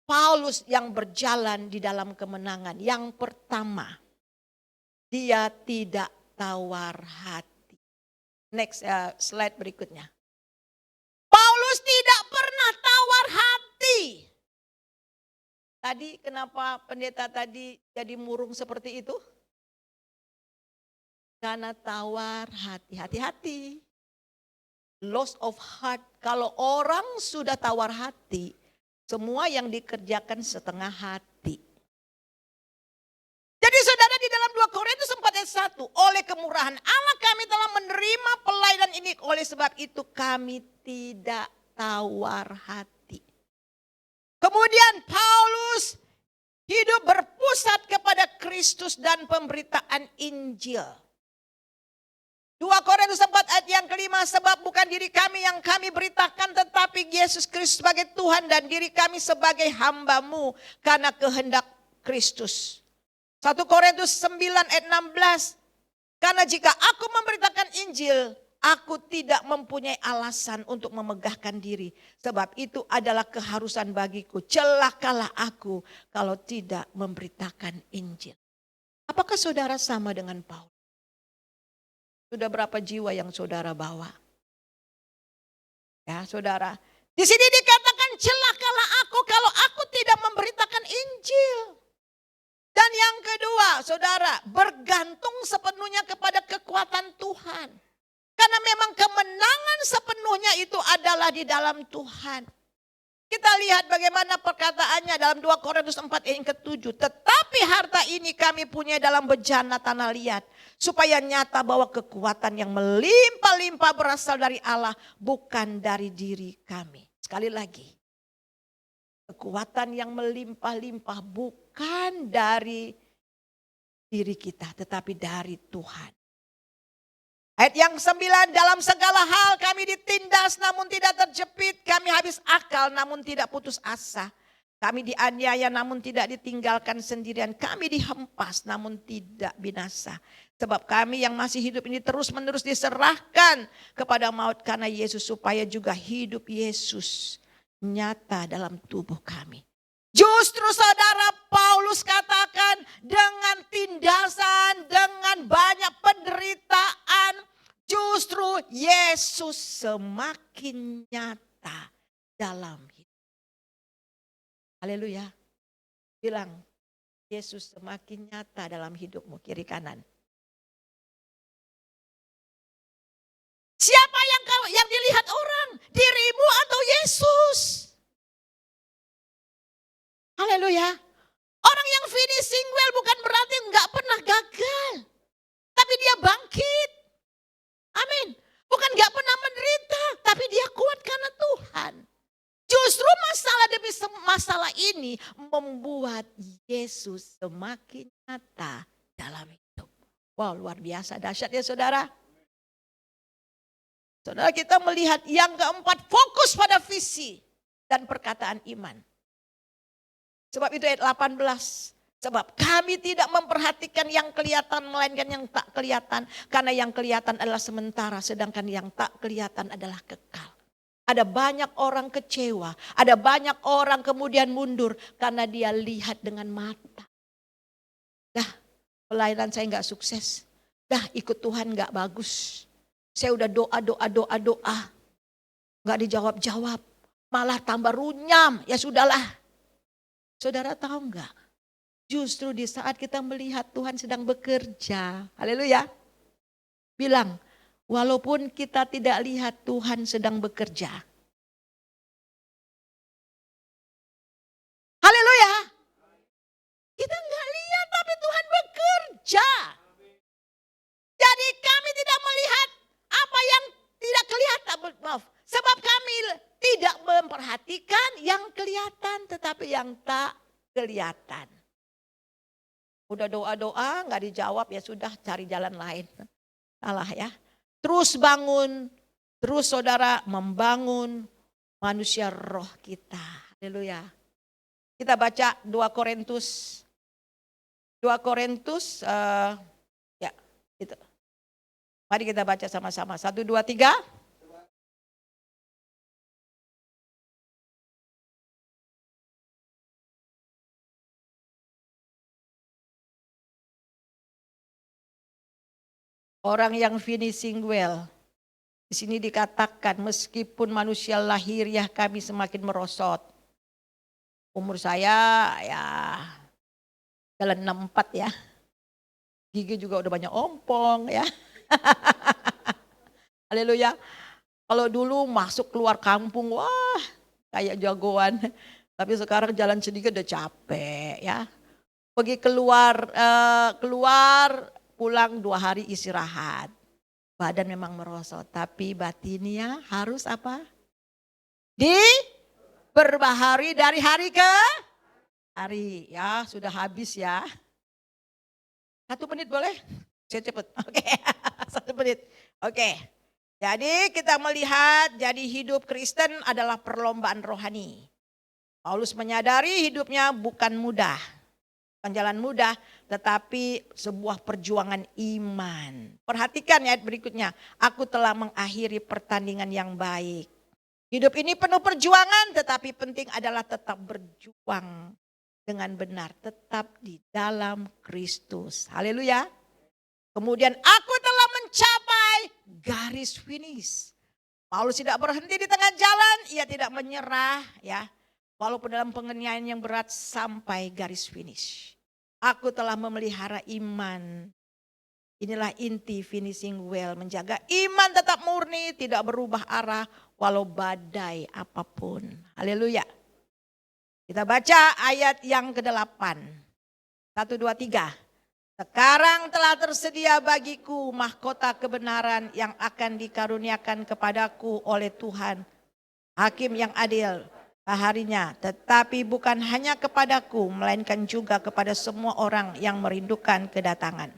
Paulus yang berjalan di dalam kemenangan. Yang pertama, dia tidak tawar hati. Next slide berikutnya. Paulus tidak pernah tawar hati. Tadi kenapa pendeta tadi jadi murung seperti itu? Karena tawar hati, hati-hati. Loss of heart, kalau orang sudah tawar hati, semua yang dikerjakan setengah hati. Jadi saudara di dalam 2 Korintus 4 ayat 1, oleh kemurahan Allah kami telah menerima pelayanan ini, oleh sebab itu kami tidak tawar hati. Kemudian Paulus hidup berpusat kepada Kristus dan pemberitaan Injil. 2 Korintus 4 ayat yang kelima, sebab bukan diri kami yang kami beritakan, tetapi Yesus Kristus sebagai Tuhan dan diri kami sebagai hamba-Mu karena kehendak Kristus. 1 Korintus 9 ayat 16, karena jika aku memberitakan Injil, aku tidak mempunyai alasan untuk memegahkan diri. Sebab itu adalah keharusan bagiku, celakalah aku kalau tidak memberitakan Injil. Apakah saudara sama dengan Paulus? Sudah berapa jiwa yang saudara bawa? Ya saudara, di sini dikatakan celakalah aku kalau aku tidak memberitakan Injil. Dan yang kedua, saudara, bergantung sepenuhnya kepada kekuatan Tuhan. Karena memang kemenangan sepenuhnya itu adalah di dalam Tuhan. Kita lihat bagaimana perkataannya dalam 2 Korintus 4 ayat yang ke-7. Tetapi harta ini kami punya dalam bejana tanah liat, supaya nyata bahwa kekuatan yang melimpah-limpah berasal dari Allah, bukan dari diri kami. Sekali lagi, kekuatan yang melimpah-limpah bukan dari diri kita, tetapi dari Tuhan. Ayat yang 9, dalam segala hal kami ditindas namun tidak terjepit, kami habis akal namun tidak putus asa. Kami dianiaya namun tidak ditinggalkan sendirian, kami dihempas namun tidak binasa. Sebab kami yang masih hidup ini terus-menerus diserahkan kepada maut karena Yesus, supaya juga hidup Yesus nyata dalam tubuh kami. Justru saudara, Paulus katakan dengan tindasan, dengan banyak penderitaan, justru Yesus semakin nyata dalam hidup. Haleluya. Bilang, Yesus semakin nyata dalam hidupmu, kiri kanan. Siapa yang dilihat orang? Dirimu atau Yesus? Haleluya. Orang yang finishing well bukan berarti enggak pernah gagal. Tapi dia bangkit. Amin. Bukan enggak pernah menderita, tapi dia kuat karena Tuhan. Justru masalah demi masalah ini membuat Yesus semakin nyata dalam hidup. Wow, luar biasa, dahsyat ya saudara. Saudara, kita melihat yang keempat, fokus pada visi dan perkataan iman. Sebab itu ayat 18, sebab kami tidak memperhatikan yang kelihatan melainkan yang tak kelihatan. Karena yang kelihatan adalah sementara, sedangkan yang tak kelihatan adalah kekal. Ada banyak orang kecewa, ada banyak orang kemudian mundur karena dia lihat dengan mata. Dah, pelayanan saya enggak sukses. Dah, ikut Tuhan enggak bagus. Saya udah doa. Enggak dijawab-jawab. Malah tambah runyam, ya sudahlah. Saudara tahu enggak? Justru di saat kita melihat Tuhan sedang bekerja. Haleluya. Bilang, walaupun kita tidak lihat Tuhan sedang bekerja. Haleluya. Kita enggak lihat tapi Tuhan bekerja. Jadi kami tidak melihat apa yang tidak kelihatan. Maaf. Sebab kami tidak memperhatikan yang kelihatan tetapi yang tak kelihatan. Udah doa-doa nggak dijawab, ya sudah cari jalan lain. Salah ya. Terus bangun, terus saudara membangun manusia roh kita. Haleluya. Kita baca 2 Korintus. Ya gitu. Mari kita baca sama-sama. 1, 2, 3. Orang yang finishing well. Di sini dikatakan meskipun manusia lahiriah kami semakin merosot. Umur saya ya jalan 64 ya. Gigi juga udah banyak ompong ya. Haleluya. Kalau dulu masuk keluar kampung, wah kayak jagoan. Tapi sekarang jalan sedikit udah capek ya. Pergi keluar, pulang 2 hari istirahat. Badan memang merosot, tapi batinnya harus apa? Diperbaharui dari hari ke hari. Ya sudah habis ya. 1 menit boleh? Saya cepet. Oke. 1 menit. Oke. Jadi kita melihat jadi hidup Kristen adalah perlombaan rohani. Paulus menyadari hidupnya bukan mudah. Bukan jalan mudah, tetapi sebuah perjuangan iman. Perhatikan ya berikutnya. Aku telah mengakhiri pertandingan yang baik. Hidup ini penuh perjuangan, tetapi penting adalah tetap berjuang dengan benar. Tetap di dalam Kristus. Haleluya. Kemudian aku telah mencapai garis finish. Paulus tidak berhenti di tengah jalan, ia tidak menyerah ya. Walaupun dalam penganiayaan yang berat sampai garis finish. Aku telah memelihara iman. Inilah inti finishing well. Menjaga iman tetap murni, tidak berubah arah walau badai apapun. Haleluya. Kita baca ayat yang ke-8. 1, 2, 3. Sekarang telah tersedia bagiku mahkota kebenaran yang akan dikaruniakan kepadaku oleh Tuhan. Hakim yang adil. Harinya, tetapi bukan hanya kepadaku, melainkan juga kepada semua orang yang merindukan kedatangan.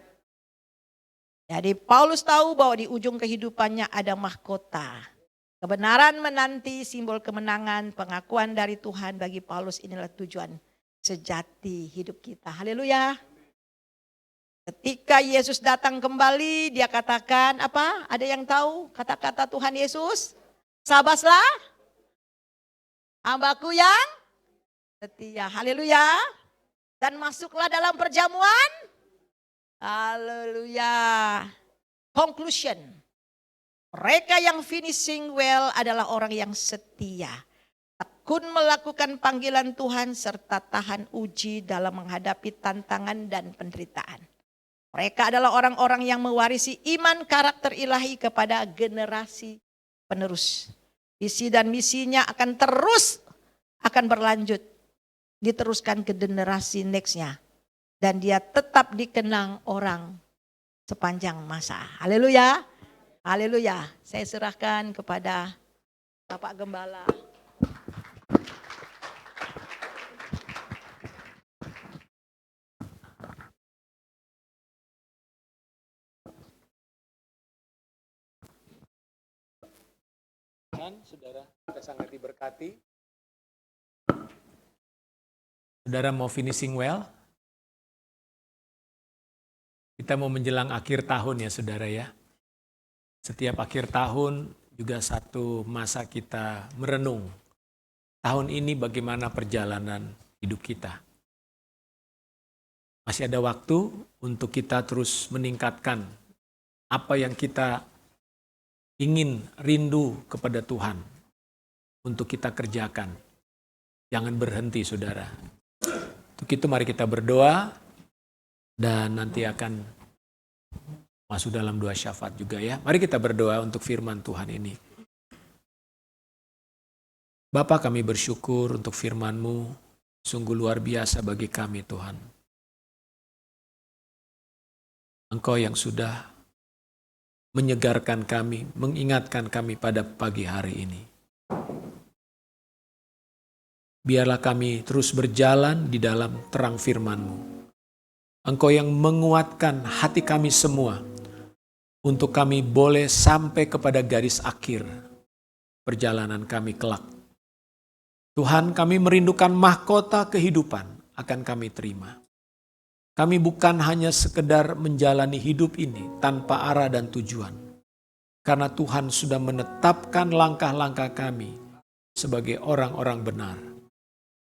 Jadi Paulus tahu bahwa di ujung kehidupannya ada mahkota. Kebenaran menanti simbol kemenangan, pengakuan dari Tuhan bagi Paulus inilah tujuan sejati hidup kita. Haleluya. Ketika Yesus datang kembali, dia katakan apa? Ada yang tahu kata-kata Tuhan Yesus? Sabaslah hambaku yang setia. Haleluya. Dan masuklah dalam perjamuan. Haleluya. Conclusion. Mereka yang finishing well adalah orang yang setia. Tekun melakukan panggilan Tuhan serta tahan uji dalam menghadapi tantangan dan penderitaan. Mereka adalah orang-orang yang mewarisi iman karakter ilahi kepada generasi penerus. Visi dan misinya akan berlanjut. Diteruskan ke generasi nextnya. Dan dia tetap dikenang orang sepanjang masa. Haleluya. Haleluya. Saya serahkan kepada Bapak Gembala. Saudara, kita sangat diberkati. Saudara mau finishing well? Kita mau menjelang akhir tahun ya saudara ya. Setiap akhir tahun juga satu masa kita merenung. Tahun ini bagaimana perjalanan hidup kita. Masih ada waktu untuk kita terus meningkatkan apa yang kita ingin rindu kepada Tuhan untuk kita kerjakan. Jangan berhenti saudara. Untuk itu mari kita berdoa dan nanti akan masuk dalam doa syafaat juga ya. Mari kita berdoa untuk firman Tuhan ini. Bapa, kami bersyukur untuk firman-Mu, sungguh luar biasa bagi kami Tuhan. Engkau yang sudah menyegarkan kami, mengingatkan kami pada pagi hari ini. Biarlah kami terus berjalan di dalam terang firman-Mu. Engkau yang menguatkan hati kami semua untuk kami boleh sampai kepada garis akhir perjalanan kami kelak. Tuhan, kami merindukan mahkota kehidupan akan kami terima. Kami bukan hanya sekedar menjalani hidup ini tanpa arah dan tujuan. Karena Tuhan sudah menetapkan langkah-langkah kami sebagai orang-orang benar.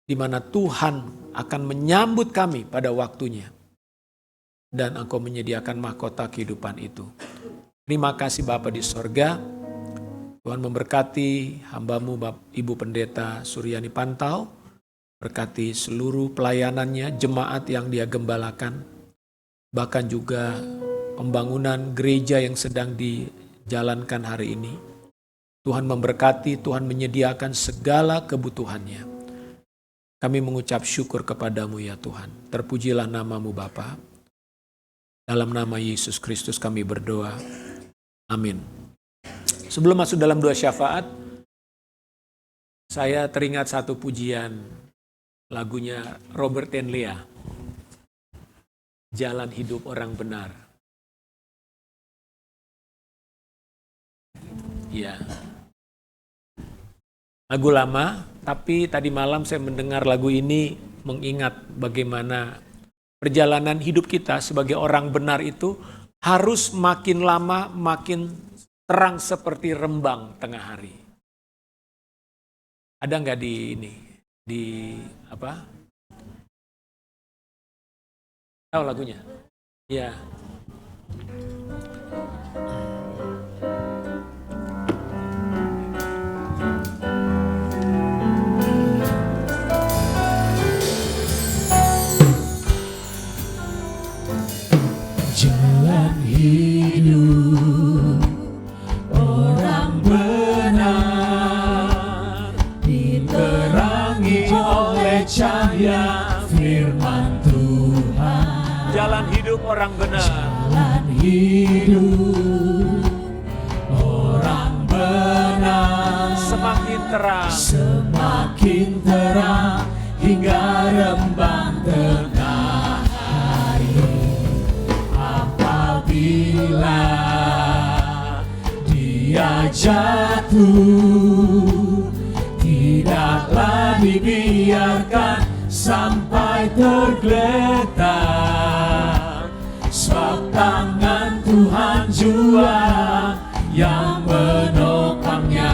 Di mana Tuhan akan menyambut kami pada waktunya. Dan Engkau menyediakan mahkota kehidupan itu. Terima kasih Bapa di sorga. Tuhan memberkati hamba-Mu Ibu Pendeta Suryani Pantau. Berkati seluruh pelayanannya, jemaat yang dia gembalakan, bahkan juga pembangunan gereja yang sedang dijalankan hari ini. Tuhan memberkati, Tuhan menyediakan segala kebutuhannya. Kami mengucap syukur kepadamu ya Tuhan. Terpujilah namamu Bapa. Dalam nama Yesus Kristus kami berdoa. Amin. Sebelum masuk dalam doa syafaat, saya teringat satu pujian lagunya Robert and Leah. Jalan hidup orang benar. Ya. Lagu lama, tapi tadi malam saya mendengar lagu ini mengingat bagaimana perjalanan hidup kita sebagai orang benar itu harus makin lama makin terang seperti rembang tengah hari. Ada nggak di ini? Di apa? Tahu lagunya? Ya. Jalan hidup orang benar diterangi oleh cahaya firman Tuhan. Jalan hidup orang benar. Jalan hidup orang benar Semakin terang. semakin terang hingga rembang tengah hari. Apabila dia jatuh, tidaklah dibiarkan sampai tergeletak, sebab tangan Tuhan jua yang menopangnya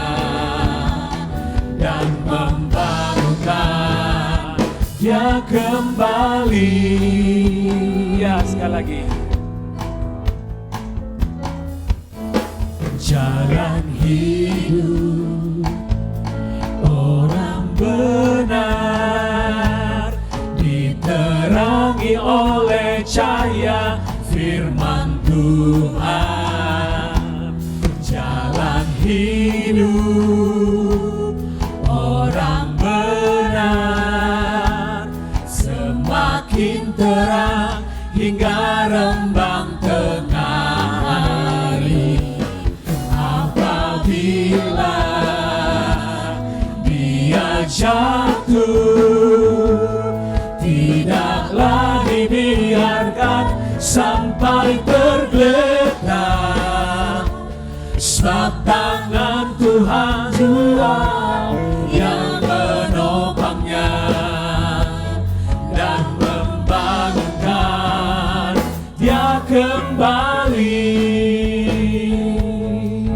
dan membangunkan dia kembali. Ya, sekali lagi. Jalan hidup orang benar diterangi oleh cahaya firman Tuhan. Jalan hidup orang benar semakin terang hingga rembang tengah hari. Apabila dia jatuh, tidaklah dibiarkan sampai tergeletak, sebab tangan Tuhan jua yang menopangnya dan membangunkan dia kembali.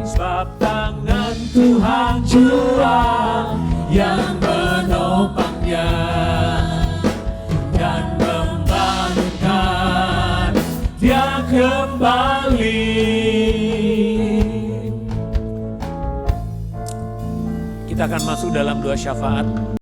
Sebab tangan Tuhan jua yang menopangnya dan membangunkan dia kembali. Kita akan masuk dalam doa syafaat.